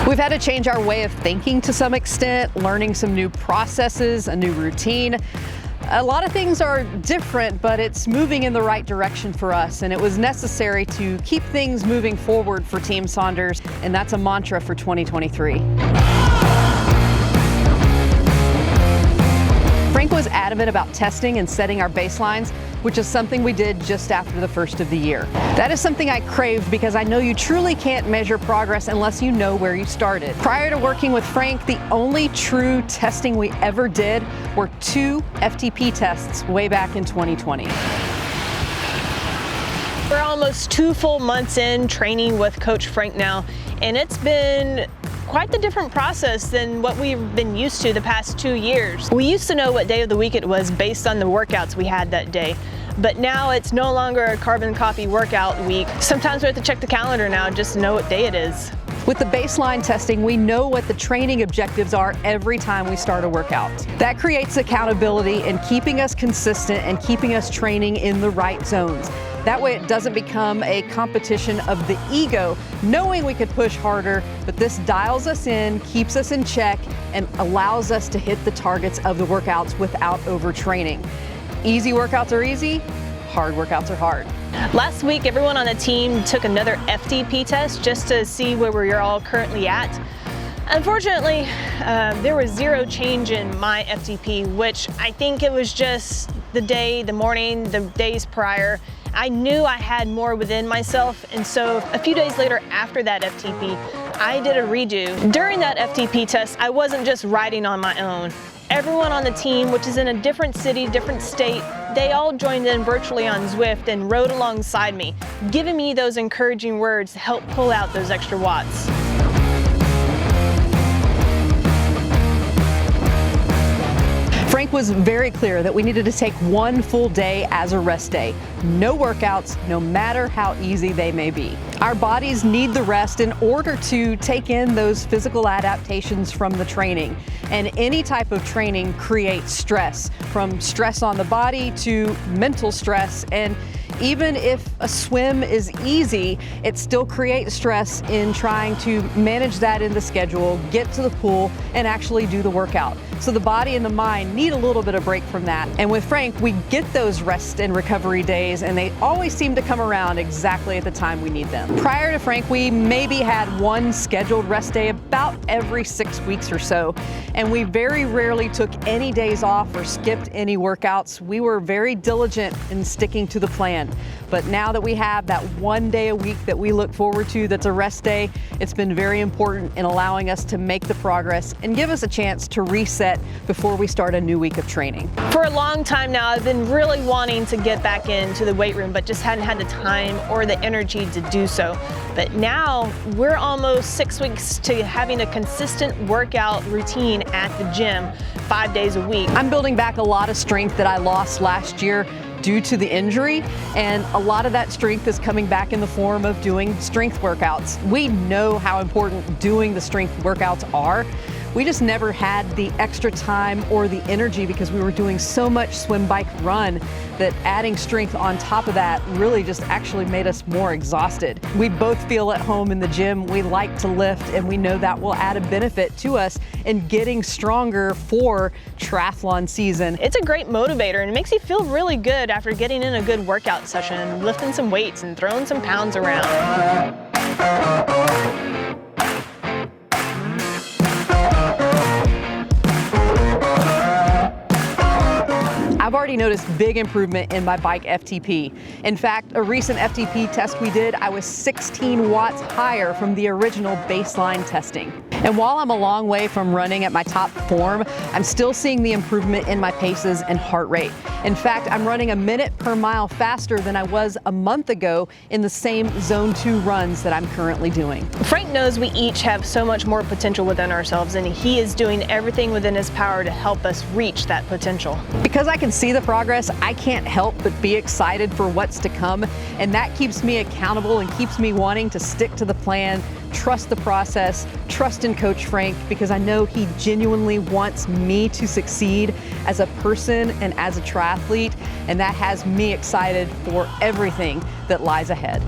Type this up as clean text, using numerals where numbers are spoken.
We've had to change our way of thinking to some extent, learning some new processes, a new routine. A lot of things are different, but it's moving in the right direction for us, and it was necessary to keep things moving forward for Team Saunders, and that's a mantra for 2023. Frank was adamant about testing and setting our baselines, which is something we did just after the first of the year. That is something I craved because I know you truly can't measure progress unless you know where you started. Prior to working with Frank, the only true testing we ever did were 2 FTP tests way back in 2020. We're almost 2 full months in training with Coach Frank now, and it's been quite the different process than what we've been used to the past 2 years. We used to know what day of the week it was based on the workouts we had that day, but now it's no longer a carbon copy workout week. Sometimes we have to check the calendar now just to know what day it is. With the baseline testing, we know what the training objectives are every time we start a workout. That creates accountability and keeping us consistent and keeping us training in the right zones. That way it doesn't become a competition of the ego, knowing we could push harder, but this dials us in, keeps us in check, and allows us to hit the targets of the workouts without overtraining. Easy workouts are easy, hard workouts are hard. Last week, everyone on the team took another FTP test just to see where we're all currently at. Unfortunately, there was 0 change in my FTP, which I think it was just the day, the morning, the days prior. I knew I had more within myself, and so a few days later after that FTP, I did a redo. During that FTP test, I wasn't just riding on my own. Everyone on the team, which is in a different city, different state, they all joined in virtually on Zwift and rode alongside me, giving me those encouraging words to help pull out those extra watts. Frank was very clear that we needed to take 1 full day as a rest day. No workouts, no matter how easy they may be. Our bodies need the rest in order to take in those physical adaptations from the training. And any type of training creates stress, from stress on the body to mental stress. And even if a swim is easy, it still creates stress in trying to manage that in the schedule, get to the pool, and actually do the workout. So the body and the mind need a little bit of break from that. And with Frank, we get those rest and recovery days, and they always seem to come around exactly at the time we need them. Prior to Frank, we maybe had 1 scheduled rest day about every 6 weeks or so. And we very rarely took any days off or skipped any workouts. We were very diligent in sticking to the plan. But now that we have that 1 day a week that we look forward to that's a rest day, it's been very important in allowing us to make the progress and give us a chance to reset before we start a new week of training. For a long time now, I've been really wanting to get back into the weight room, but just hadn't had the time or the energy to do so. But now we're almost 6 weeks to having a consistent workout routine at the gym 5 days a week. I'm building back a lot of strength that I lost last year due to the injury, and a lot of that strength is coming back in the form of doing strength workouts. We know how important doing the strength workouts are. We just never had the extra time or the energy because we were doing so much swim, bike, run that adding strength on top of that really just actually made us more exhausted. We both feel at home in the gym. We like to lift, and we know that will add a benefit to us in getting stronger for triathlon season. It's a great motivator, and it makes you feel really good after getting in a good workout session, lifting some weights and throwing some pounds around. I've already noticed big improvement in my bike FTP. In fact, a recent FTP test we did, I was 16 watts higher from the original baseline testing. And while I'm a long way from running at my top form, I'm still seeing the improvement in my paces and heart rate. In fact, I'm running a minute per mile faster than I was a month ago in the same Zone 2 runs that I'm currently doing. Frank knows we each have so much more potential within ourselves, and he is doing everything within his power to help us reach that potential. Because I can see the progress, I can't help but be excited for what's to come, and that keeps me accountable and keeps me wanting to stick to the plan, trust the process, trust in Coach Frank, because I know he genuinely wants me to succeed as a person and as a triathlete, and that has me excited for everything that lies ahead.